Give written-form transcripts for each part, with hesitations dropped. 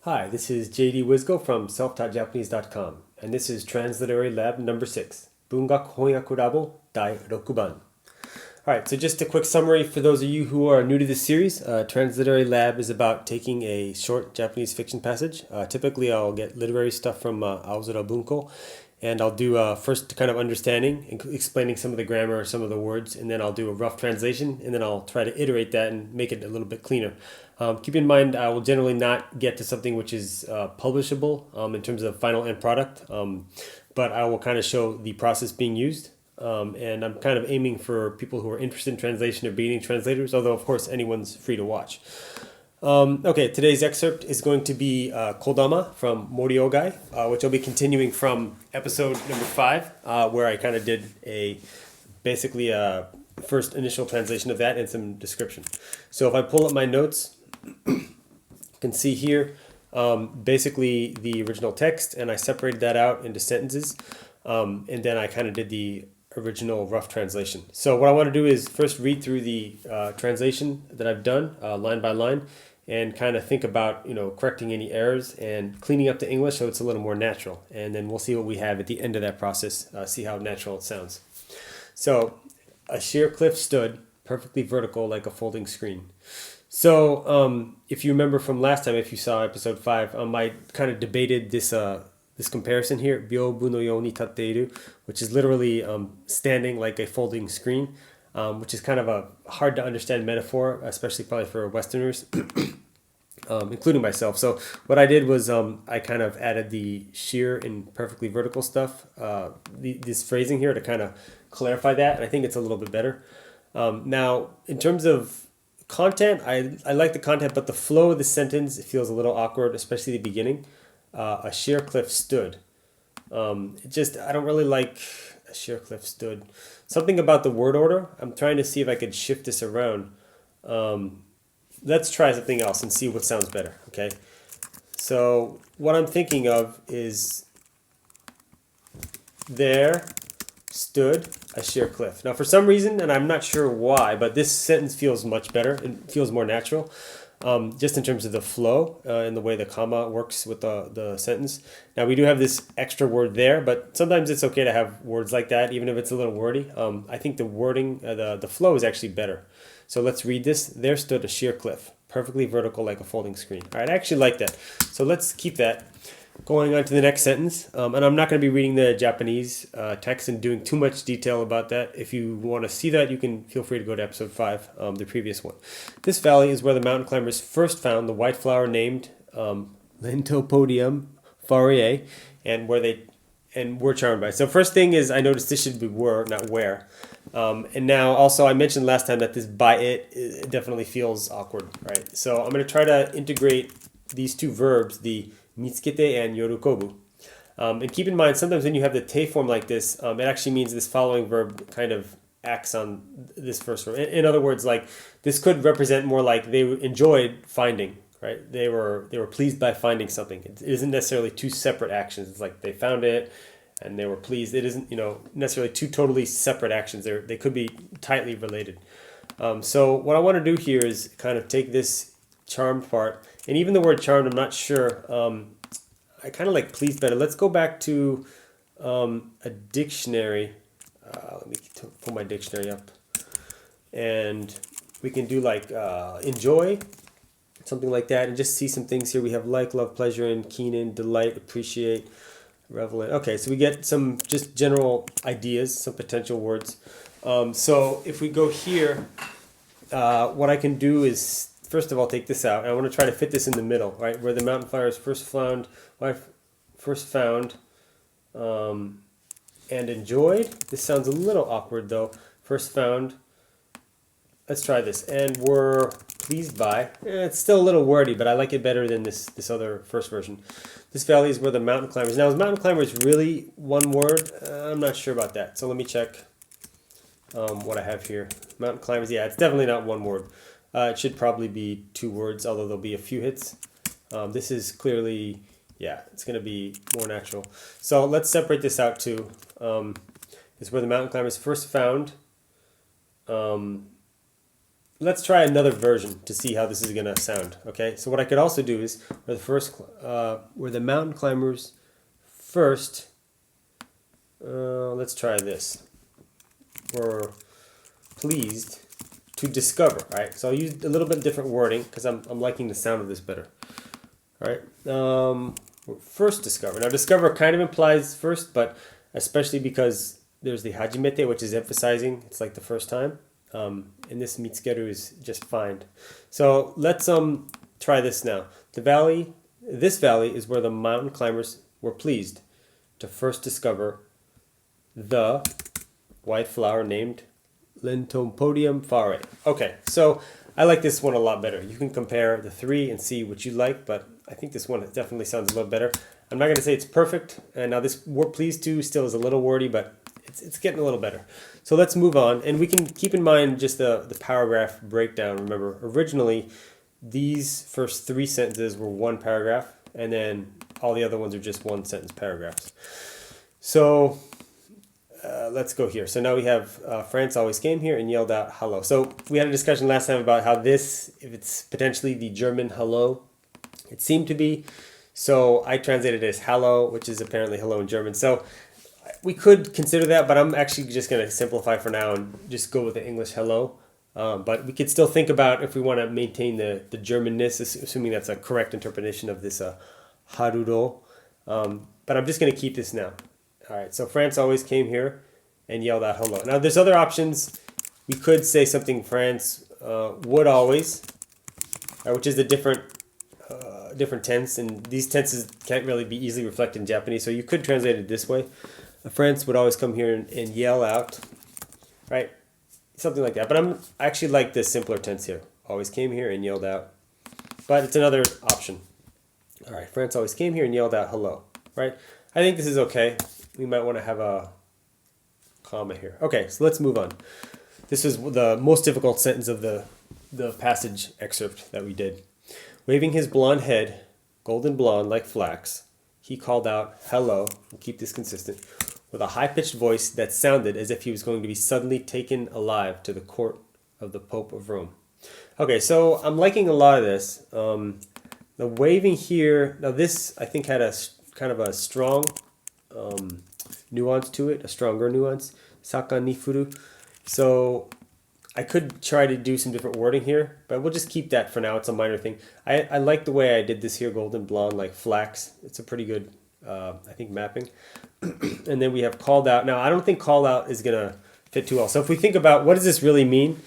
Hi, this is JD Wisgo from self-taught-japanese.com, and this is TransLiterary Lab number 6, 文学翻訳ラボ第6番. Alright, so just a quick summary for those of you who are new to this series. TransLiterary Lab is about taking a short Japanese fiction passage. Typically, I'll get literary stuff from Aozora Bunko, and I'll do first kind of understanding, explaining some of the grammar, some of the words, and then I'll do a rough translation, and then I'll try to iterate that and make it a little bit cleaner. Keep in mind, I will generally not get to something which is publishable in terms of final end product, but I will kind of show the process being used. And I'm kind of aiming for people who are interested in translation or beginning translators, although of course anyone's free to watch. Okay, today's excerpt is going to be Kodama from Mori Ogai, which I'll be continuing from episode number 5, where I kind of did basically a first initial translation of that and some description. So if I pull up my notes, you can see here basically the original text, and I separated that out into sentences, and then I kind of did the original rough translation. So what I want to do is first read through the translation that I've done line by line, and kind of think about correcting any errors and cleaning up the English so it's a little more natural. And then we'll see what we have at the end of that process, see how natural it sounds. So a sheer cliff stood, perfectly vertical like a folding screen. So if you remember from last time, if you saw episode 5, I kind of debated this comparison here, byobu no you ni tatteiru, which is literally standing like a folding screen, which is kind of a hard to understand metaphor, especially probably for Westerners, including myself. So what I did was I kind of added the sheer and perfectly vertical stuff, this phrasing here to kind of clarify that, and I think it's a little bit better. Now, in terms of content, I like the content, but the flow of the sentence, it feels a little awkward, especially the beginning. A sheer cliff stood. I don't really like a sheer cliff stood. Something about the word order. I'm trying to see if I could shift this around. Let's try something else and see what sounds better. Okay. So what I'm thinking of is there stood a sheer cliff. Now, for some reason, and I'm not sure why, but this sentence feels much better. It feels more natural. Just in terms of the flow and the way the comma works with the sentence. Now, we do have this extra word there, but sometimes it's okay to have words like that, even if it's a little wordy. I think the wording, the flow is actually better. So let's read this. There stood a sheer cliff, perfectly vertical like a folding screen. All right, I actually like that. So let's keep that. Going on to the next sentence, and I'm not going to be reading the Japanese text and doing too much detail about that. If you want to see that, you can feel free to go to episode 5, the previous one. This valley is where the mountain climbers first found the white flower named Lentopodium faureae, and were charmed by it. So first thing is, I noticed this should be were, not where. And now also I mentioned last time that this by it definitely feels awkward, right? So I'm going to try to integrate these two verbs, the mitsukete and yorukobu. And keep in mind, sometimes when you have the te form like this, it actually means this following verb kind of acts on this first verb. In other words, like this could represent more like they enjoyed finding, right? They were pleased by finding something. It isn't necessarily two separate actions. It's like they found it and they were pleased. It isn't necessarily two totally separate actions. They could be tightly related. So what I want to do here is kind of take this charmed part. And even the word charmed, I'm not sure. I kind of like pleased better. Let's go back to a dictionary. Let me pull my dictionary up. And we can do like enjoy, something like that. And just see some things here. We have like, love, pleasure, and keen in, delight, appreciate, revel in. Okay, so we get some just general ideas, some potential words. So if we go here, what I can do is, first of all, take this out. I want to try to fit this in the middle, right, where the mountain flowers first found and enjoyed. This sounds a little awkward though. First found. Let's try this. And were pleased by. It's still a little wordy, but I like it better than this other first version. This valley is where the mountain climbers. Now, is mountain climbers really one word? I'm not sure about that. So let me check what I have here. Mountain climbers. Yeah, it's definitely not one word. It should probably be 2 words, although there'll be a few hits. This is clearly, yeah, it's going to be more natural. So let's separate this out too. It's where the mountain climbers first found let's try another version to see how this is gonna sound. Okay, so what I could also do is where the mountain climbers first. Let's try this. Were pleased to discover. Right, so I'll use a little bit different wording because I'm liking the sound of this better. All right, first discover. Now discover kind of implies first, but especially because there's the hajimete, which is emphasizing it's like the first time. And this mitsukeru is just find. So let's try this now. This valley is where the mountain climbers were pleased to first discover the white flower named Lintompodium fare. Okay, so I like this one a lot better. You can compare the three and see what you like, but I think this one definitely sounds a little better. I'm not going to say it's perfect, and now this "we're pleased to" still is a little wordy, but it's getting a little better. So let's move on, and we can keep in mind just the paragraph breakdown. Remember, originally these first three sentences were one paragraph, and then all the other ones are just one sentence paragraphs. So let's go here. So now we have France always came here and yelled out hello. So we had a discussion last time about how this, if it's potentially the German hello, it seemed to be. So I translated it as hello, which is apparently hello in German. So we could consider that, but I'm actually just going to simplify for now and just go with the English hello. But we could still think about if we want to maintain the Germanness, assuming that's a correct interpretation of this harudo. But I'm just going to keep this now. All right, so France always came here and yelled out hello. Now there's other options. We could say something France would always, which is a different tense, and these tenses can't really be easily reflected in Japanese, so you could translate it this way. France would always come here and yell out, right? Something like that. But I actually like this simpler tense here. Always came here and yelled out. But it's another option. All right, France always came here and yelled out hello, right? I think this is okay. We might want to have a comma here. Okay, so let's move on. This was the most difficult sentence of the passage excerpt that we did. Waving his blonde head, golden blonde like flax, he called out, hello, we'll keep this consistent, with a high-pitched voice that sounded as if he was going to be suddenly taken alive to the court of the Pope of Rome. Okay, so I'm liking a lot of this. The waving here, now this I think had a kind of a strong nuance to it, a stronger nuance, saka ni furu. So I could try to do some different wording here, but we'll just keep that for now. It's a minor thing. I like the way I did this here, golden blonde like flax. It's a pretty good, I think, mapping. And then we have called out. Now, I don't think call out is going to fit too well. So if we think about what does this really mean,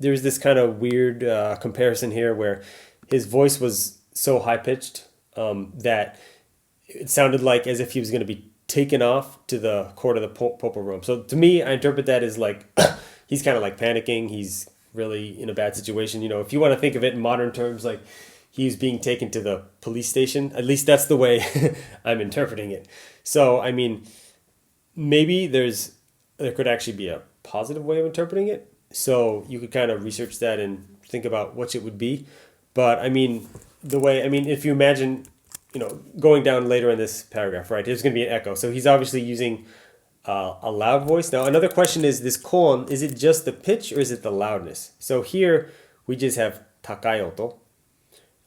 there's this kind of weird comparison here where his voice was so high-pitched that it sounded like as if he was going to be taken off to the court of the Pope of Rome. So to me, I interpret that as like he's kind of like panicking. He's really in a bad situation. You know, if you want to think of it in modern terms, like he's being taken to the police station. At least that's the way I'm interpreting it. So, I mean, maybe there could actually be a positive way of interpreting it. So you could kind of research that and think about what it would be. But I mean, if you imagine, you know, going down later in this paragraph, right, there's going to be an echo. So he's obviously using a loud voice. Now, another question is this kon, is it just the pitch or is it the loudness? So here we just have takai oto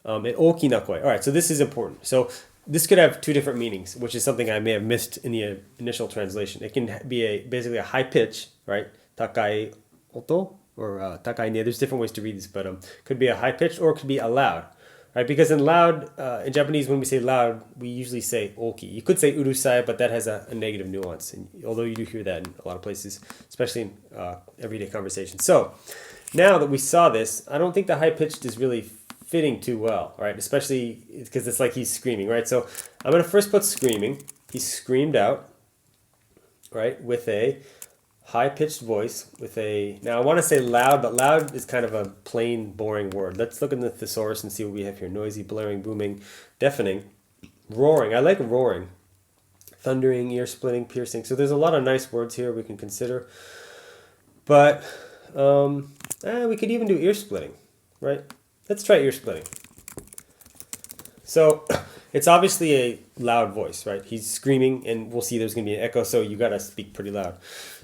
and okina koi. All right, so this is important. So this could have two different meanings, which is something I may have missed in the initial translation. It can be basically a high pitch, right? Takai oto or takai ne. There's different ways to read this, but could be a high pitch or it could be a loud, right? Because in loud, in Japanese, when we say loud, we usually say oki. You could say urusai, but that has a negative nuance. And although you do hear that in a lot of places, especially in everyday conversation. So now that we saw this, I don't think the high pitched is really fitting too well, right? Especially because it's like he's screaming, right? So I'm going to first put screaming. He screamed out, right, with a high-pitched voice, now I want to say loud, but loud is kind of a plain, boring word. Let's look in the thesaurus and see what we have here. Noisy, blaring, booming, deafening, roaring. I like roaring. Thundering, ear-splitting, piercing. So there's a lot of nice words here we can consider. But we could even do ear-splitting, right? Let's try ear-splitting. So it's obviously a loud voice, right? He's screaming, and we'll see there's going to be an echo, so you got to speak pretty loud.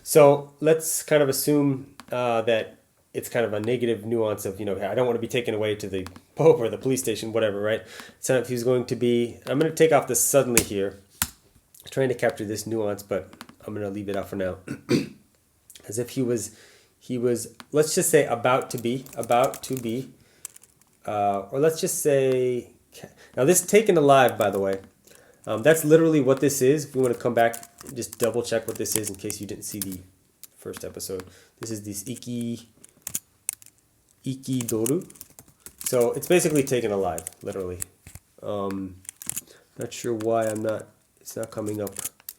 So let's kind of assume that it's kind of a negative nuance of, I don't want to be taken away to the Pope or the police station, whatever, right? So if he's going to be, I'm going to take off the suddenly here, trying to capture this nuance, but I'm going to leave it out for now. As if he was, let's just say about to be, or let's just say, now this taken alive, by the way, that's literally what this is. If you want to come back, just double check what this is in case you didn't see the first episode. This is this ikidoru. So it's basically taken alive, literally. Not sure why it's not coming up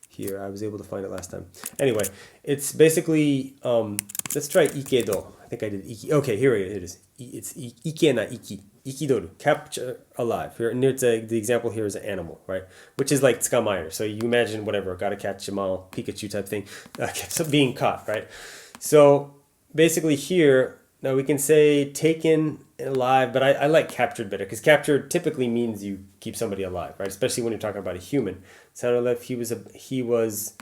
here. I was able to find it last time. Anyway, it's basically, let's try ikedo. I think I did iki. Okay, here it is. It's ike na iki. Ikidoru, capture alive. Here, and the example here is an animal, right? Which is like tsukamaeru. So you imagine whatever, gotta catch them all, Pikachu type thing, being caught, right? So basically here, now we can say taken alive, but I like captured better, because captured typically means you keep somebody alive, right? Especially when you're talking about a human. It sounded like he was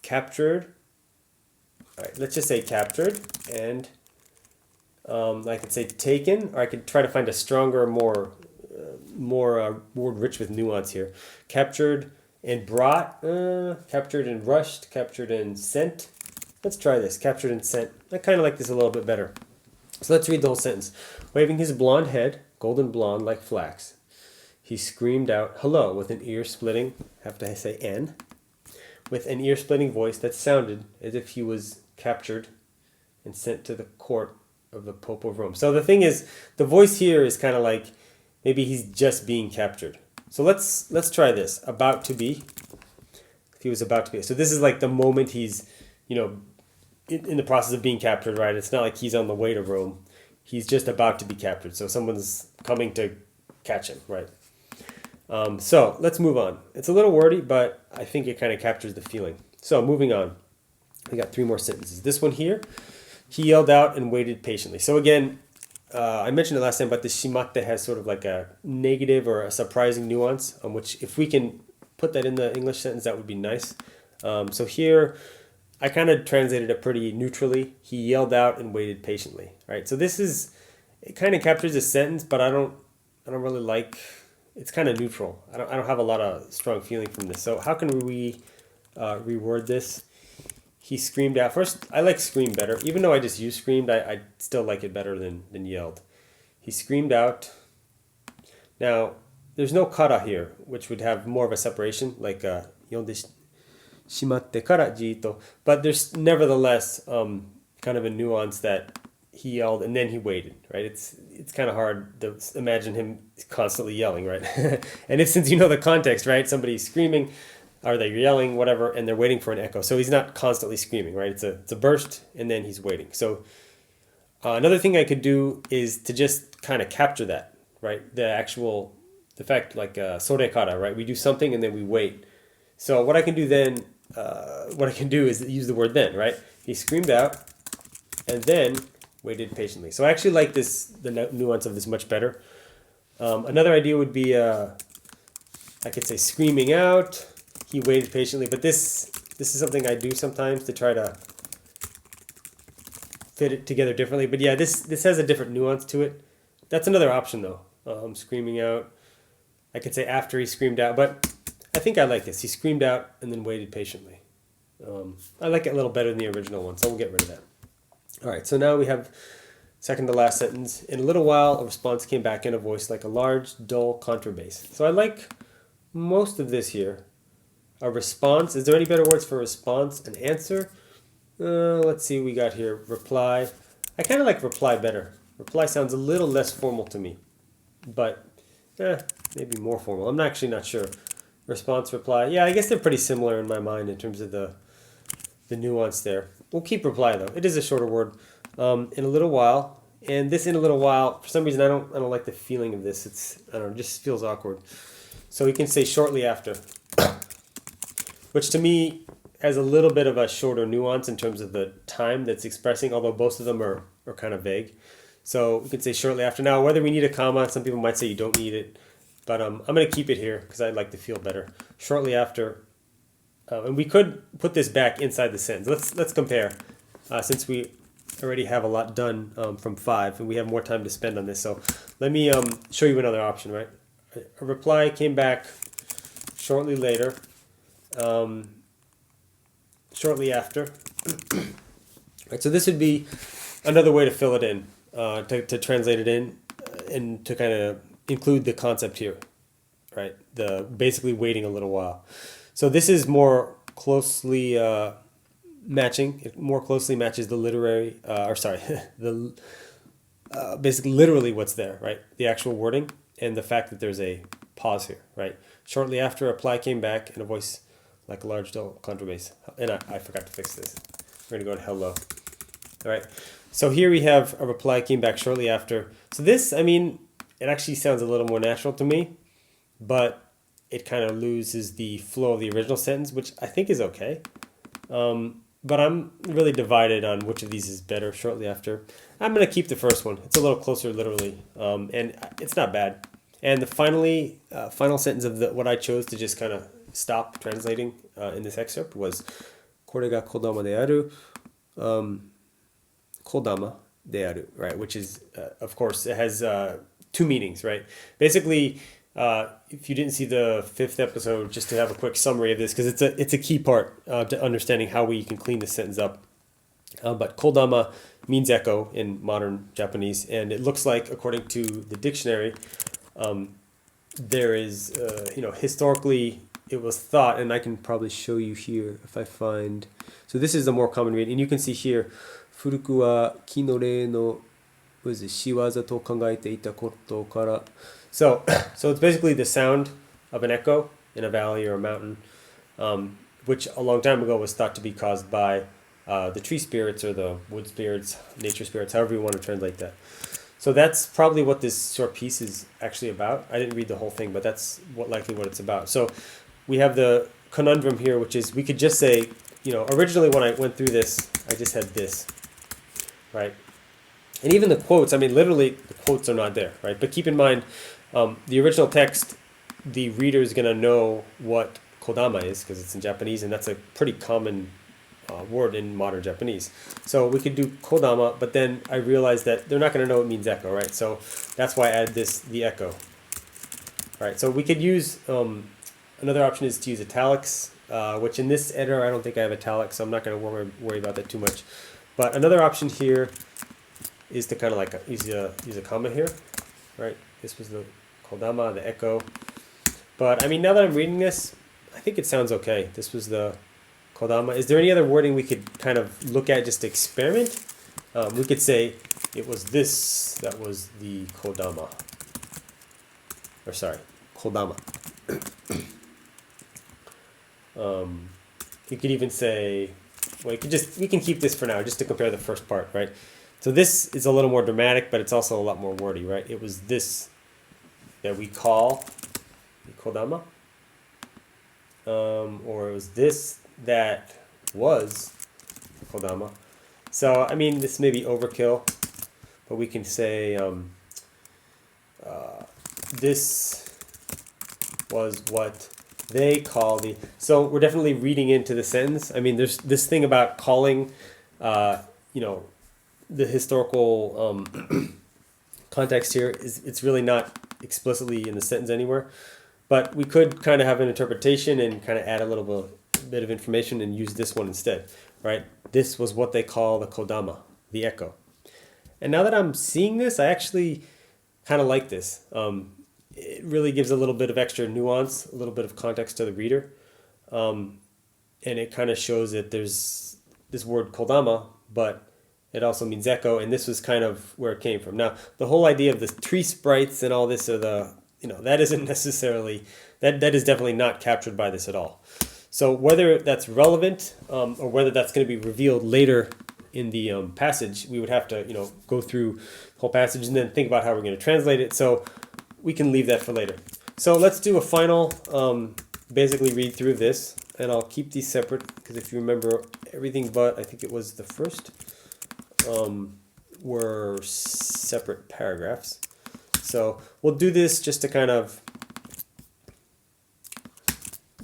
captured. All right, let's just say captured, and I could say taken, or I could try to find a stronger, more word rich with nuance here. Captured and brought, captured and rushed, captured and sent. Let's try this, captured and sent. I kind of like this a little bit better. So let's read the whole sentence. Waving his blonde head, golden blonde like flax, he screamed out, hello, with an ear-splitting, have to say N, with an ear-splitting voice that sounded as if he was captured and sent to the court of the Pope of Rome. So the thing is, the voice here is kind of like, maybe he's just being captured. So let's try this, about to be, if he was about to be. So this is like the moment he's, in the process of being captured, right? It's not like he's on the way to Rome. He's just about to be captured. So someone's coming to catch him, right? So let's move on. It's a little wordy, but I think it kind of captures the feeling. So moving on. We got 3 more sentences. This one here, he yelled out and waited patiently. So again, I mentioned it last time, but the shimatte has sort of like a negative or a surprising nuance, on which if we can put that in the English sentence, that would be nice. So here, I kind of translated it pretty neutrally. He yelled out and waited patiently, right? So it kind of captures a sentence, but I don't really like, it's kind of neutral. I don't have a lot of strong feeling from this. So how can we reword this? He screamed out. First, I like scream better. Even though I just used screamed, I still like it better than yelled. He screamed out. Now, there's no kara here, which would have more of a separation, like yonde shimatte kara jito. But there's nevertheless kind of a nuance that he yelled and then he waited, right? It's kind of hard to imagine him constantly yelling, right? And since you know the context, right? Somebody's screaming, or they're yelling, whatever, and they're waiting for an echo. So he's not constantly screaming, right? It's a burst, and then he's waiting. So another thing I could do is to just kind of capture that, right? The fact, like sore kara, right? We do something and then we wait. So what I can do then, is use the word then, right? He screamed out and then waited patiently. So I actually like the nuance of this much better. Another idea would be, I could say screaming out, he waited patiently, but this is something I do sometimes to try to fit it together differently. But yeah, this has a different nuance to it. That's another option though. Screaming out. I could say after he screamed out, but I think I like this. He screamed out and then waited patiently. I like it a little better than the original one, so we'll get rid of that. All right, so now we have second to last sentence. In a little while, a response came back in a voice like a large, dull contrabass. So I like most of this here. A response. Is there any better words for response? An answer? Let's see what we got here. Reply. I kind of like reply better. Reply sounds a little less formal to me, but maybe more formal. I'm actually not sure. Response, reply. Yeah, I guess they're pretty similar in my mind in terms of the nuance there. We'll keep reply though. It is a shorter word. In a little while, and this in a little while. For some reason, I don't like the feeling of this. I don't know. It just feels awkward. So we can say shortly after, which to me has a little bit of a shorter nuance in terms of the time that's expressing, although both of them are kind of vague. So we can say shortly after. Now, whether we need a comma, some people might say you don't need it, but I'm going to keep it here because I'd like to feel better. Shortly after, and we could put this back inside the sentence. Let's compare, since we already have a lot done from 5, and we have more time to spend on this. So let me show you another option, right? A reply came back shortly later, shortly after. Right, so this would be another way to fill it in, to translate it in, and to kind of include the concept here, right? The basically waiting a little while. So this is more closely matching. It more closely matches the literary, the basically literally what's there, right? The actual wording and the fact that there's a pause here, right? Shortly after, a reply came back in a voice like a large dull contrabass. And I forgot to fix this. We're going to go to hello. All right. So here we have a reply came back shortly after. So this, I mean, it actually sounds a little more natural to me, but it kind of loses the flow of the original sentence, which I think is okay. But I'm really divided on which of these is better. Shortly after, I'm going to keep the first one. It's a little closer literally, and it's not bad. And the final sentence of what I chose to just kind of stop translating in this excerpt was これがこだまである, Kodama de aru, right? Which is, of course, it has 2 meanings, right? Basically, if you didn't see the 5th episode, just to have a quick summary of this, because it's a key part to understanding how we can clean this sentence up. But Kodama means echo in modern Japanese, and it looks like, according to the dictionary, there is, historically, it was thought, and I can probably show you here if I find. So this is the more common reading, and you can see here, 古くは木の霊の仕業と考えていたことから. So it's basically the sound of an echo in a valley or a mountain, which a long time ago was thought to be caused by the tree spirits or the wood spirits, nature spirits, however you want to translate that. So that's probably what this short piece is actually about. I didn't read the whole thing, but that's likely what it's about. So we have the conundrum here, which is we could just say, originally when I went through this, I just had this, right? And even the quotes, I mean, literally the quotes are not there, right? But keep in mind, the original text, the reader is going to know what Kodama is because it's in Japanese, and that's a pretty common word in modern Japanese. So we could do Kodama, but then I realized that they're not going to know it means echo, right? So that's why I added the echo. Right, so we could use, another option is to use italics, which in this editor I don't think I have italics, so I'm not going to worry about that too much. But another option here is to kind of use a comma here, right? This was the Kodama, the echo. But I mean, now that I'm reading this, I think it sounds okay. This was the Kodama. Is there any other wording we could kind of look at just to experiment? We could say it was this that was the Kodama. Or sorry, Kodama. You could even say, well, we can keep this for now just to compare the first part, right? So this is a little more dramatic, but it's also a lot more wordy, right? It was this that we call the Kodama, or it was this that was Kodama. So, I mean, this may be overkill, but we can say this was what they call the. So we're definitely reading into the sentence. I mean, there's this thing about calling, the historical context here it's really not explicitly in the sentence anywhere, but we could kind of have an interpretation and kind of add a little bit of information and use this one instead, right? This was what they call the Kodama, the echo. And now that I'm seeing this, I actually kind of like this. It really gives a little bit of extra nuance, a little bit of context to the reader. And it kind of shows that there's this word Kodama, but it also means echo, and this was kind of where it came from. Now, the whole idea of the tree sprites and all this, or that isn't necessarily, that is definitely not captured by this at all. So whether that's relevant or whether that's going to be revealed later in the passage, we would have to, go through the whole passage and then think about how we're going to translate it. So we can leave that for later. So let's do a final, basically read through this, and I'll keep these separate because if you remember, everything but I think it was the first were separate paragraphs. So we'll do this just to kind of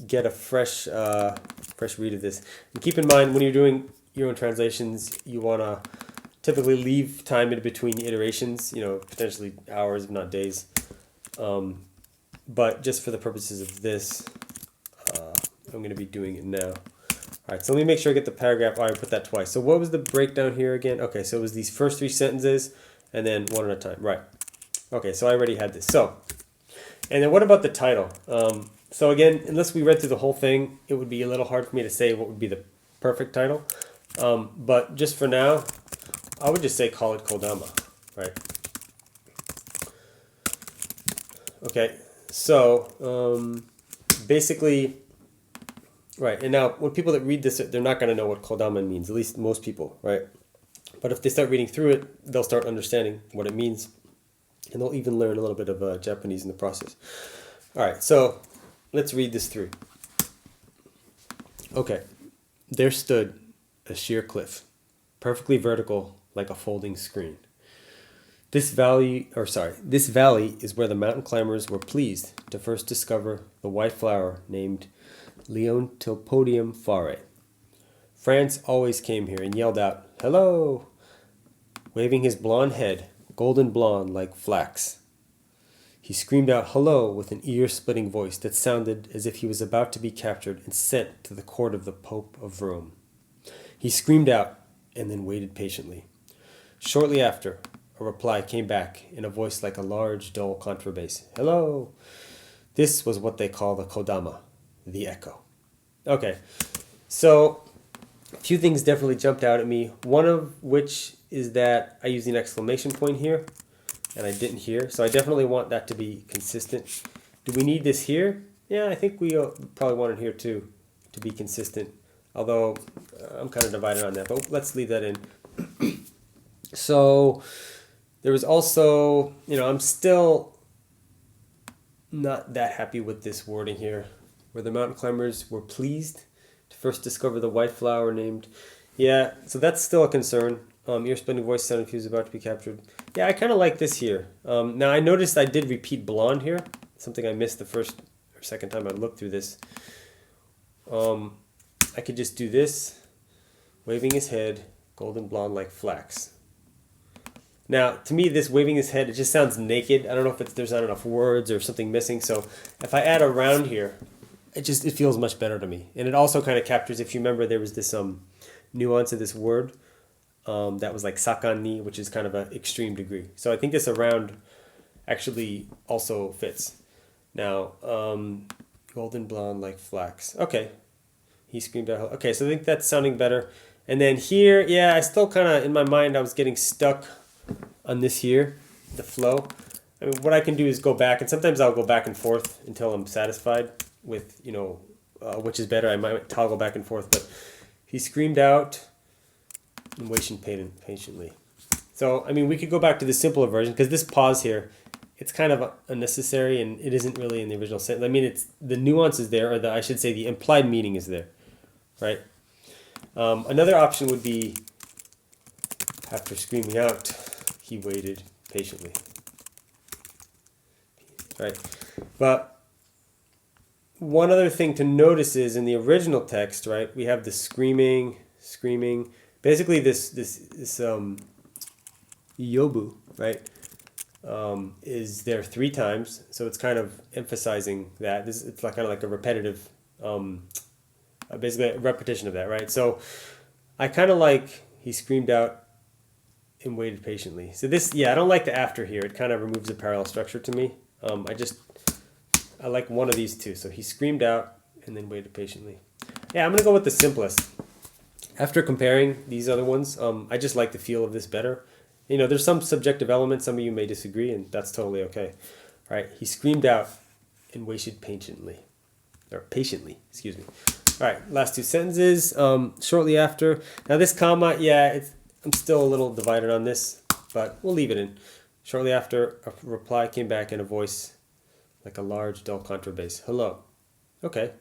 get a fresh read of this. And keep in mind, when you're doing your own translations, you want to typically leave time in between the iterations, potentially hours, if not days. But just for the purposes of this, I'm going to be doing it now. All right, so let me make sure I get the paragraph. I put that twice. So what was the breakdown here again? Okay, so it was these first 3 sentences and then one at a time. Right. Okay, so I already had this. So, and then what about the title? So again, unless we read through the whole thing, it would be a little hard for me to say what would be the perfect title. But just for now, I would just say call it Kodama, right? Okay, so basically, right, and now when people that read this, they're not going to know what Kodama means, at least most people, right? But if they start reading through it, they'll start understanding what it means, and they'll even learn a little bit of Japanese in the process. All right, so let's read this through. Okay, there stood a sheer cliff, perfectly vertical like a folding screen. This valley is where the mountain climbers were pleased to first discover the white flower named Leontopodium fare. France always came here and yelled out, "Hello!" waving his blonde head, golden blonde like flax. He screamed out hello with an ear-splitting voice that sounded as if he was about to be captured and sent to the court of the Pope of Rome. He screamed out and then waited patiently. Shortly after, a reply came back in a voice like a large, dull contrabass. Hello! This was what they call the Kodama, the echo. Okay, so a few things definitely jumped out at me, one of which is that I used an exclamation point here, and I didn't here, so I definitely want that to be consistent. Do we need this here? Yeah, I think we probably want it here too, to be consistent, although I'm kind of divided on that, but let's leave that in. So there was also, I'm still not that happy with this wording here, where the mountain climbers were pleased to first discover the white flower named. Yeah, so that's still a concern. Ear-splitting voice sounded like he was about to be captured. Yeah, I kind of like this here. Now I noticed I did repeat blonde here, something I missed the first or second time I looked through this. I could just do this, waving his head, golden blonde like flax. Now, to me, this waving his head, it just sounds naked. I don't know if there's not enough words or something missing. So if I add around here, it feels much better to me. And it also kind of captures, if you remember, there was this nuance of this word that was like sakan ni, which is kind of an extreme degree. So I think this around actually also fits. Now, golden blonde like flax. Okay. He screamed out. Okay, so I think that's sounding better. And then here, yeah, I still kind of, in my mind, I was getting stuck on this here, the flow. I mean, what I can do is go back, and sometimes I'll go back and forth until I'm satisfied with, which is better. I might toggle back and forth, but he screamed out and waited patiently. So, I mean, we could go back to the simpler version, because this pause here, it's kind of unnecessary, and it isn't really in the original sentence. I mean, it's the nuance is there, or I should say the implied meaning is there, right? Another option would be, after screaming out, he waited patiently. Right. But one other thing to notice is in the original text, right, we have the screaming. Basically this yobu, right, is there 3 times. So it's kind of emphasizing that. It's like kind of like a repetitive, basically a repetition of that, right? So I kind of like he screamed out and waited patiently. So this, yeah, I don't like the after here. It kind of removes the parallel structure to me. I like one of these two. So he screamed out and then waited patiently. Yeah, I'm going to go with the simplest. After comparing these other ones, I just like the feel of this better. There's some subjective elements. Some of you may disagree, and that's totally okay. All right, he screamed out and waited patiently. Excuse me. All right, last 2 sentences. Shortly after. Now this comma, yeah, I'm still a little divided on this, but we'll leave it in. Shortly after, a reply came back in a voice like a large, dull contrabass. Hello. Okay.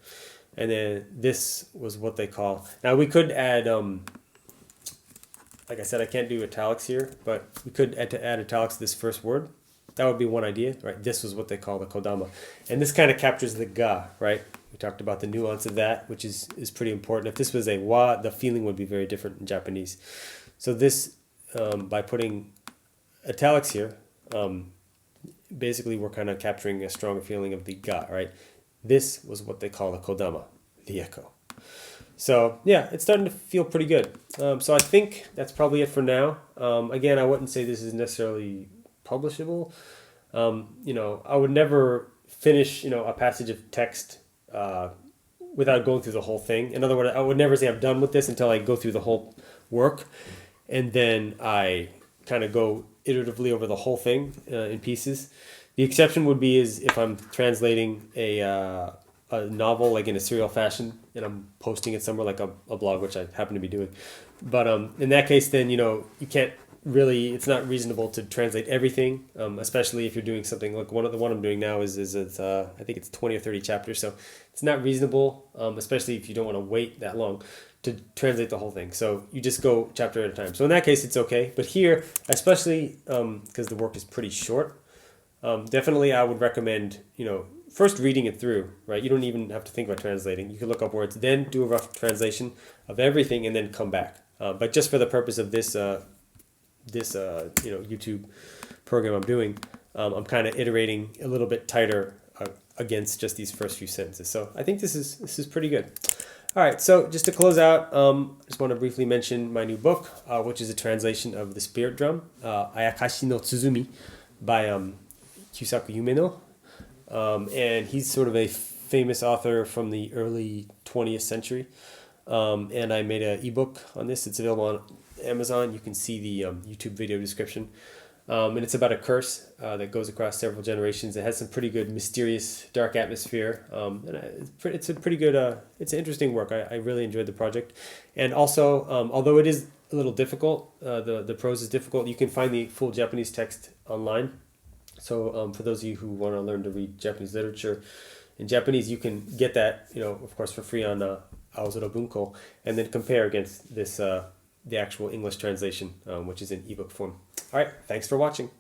And then this was what they call. Now we could add, like I said, I can't do italics here, but we could add italics to this first word. That would be one idea, right? This was what they call the Kodama. And this kind of captures the ga, right? We talked about the nuance of that, which is pretty important. If this was a wa, the feeling would be very different in Japanese. So this by putting italics here, basically we're kind of capturing a stronger feeling of the ga, right? This was what they call a Kodama, the echo. So yeah, it's starting to feel pretty good. So I think that's probably it for now. Again, I wouldn't say this is necessarily publishable. I would never finish, a passage of text without going through the whole thing. In other words, I would never say I'm done with this until I go through the whole work, and then I kind of go iteratively over the whole thing in pieces. The exception would be is if I'm translating a novel like in a serial fashion and I'm posting it somewhere like a blog, which I happen to be doing. But in that case, then, you can't really, it's not reasonable to translate everything, especially if you're doing something like the one I'm doing now is I think it's 20 or 30 chapters. So it's not reasonable, especially if you don't want to wait that long to translate the whole thing. So you just go chapter at a time. So in that case, it's okay. But here, especially because the work is pretty short, definitely I would recommend, first reading it through, right? You don't even have to think about translating. You can look up words, then do a rough translation of everything, and then come back. But just for the purpose of this YouTube program I'm doing, I'm kind of iterating a little bit tighter against just these first few sentences. So I think this is pretty good. All right, so just to close out, I just want to briefly mention my new book, which is a translation of The Spirit Drum, Ayakashi no Tsuzumi, by Kyusaku Yumeno. And he's sort of a famous author from the early 20th century. And I made an ebook on this. It's available on Amazon. You can see the YouTube video description. And it's about a curse that goes across several generations. It has some pretty good mysterious dark atmosphere. And it's a pretty good, it's an interesting work. I really enjoyed the project. And also, although it is a little difficult, the prose is difficult, you can find the full Japanese text online. So for those of you who want to learn to read Japanese literature in Japanese, you can get that, of course, for free on Aozora Bunko, and then compare against this the actual English translation, which is in ebook form. All right, thanks for watching.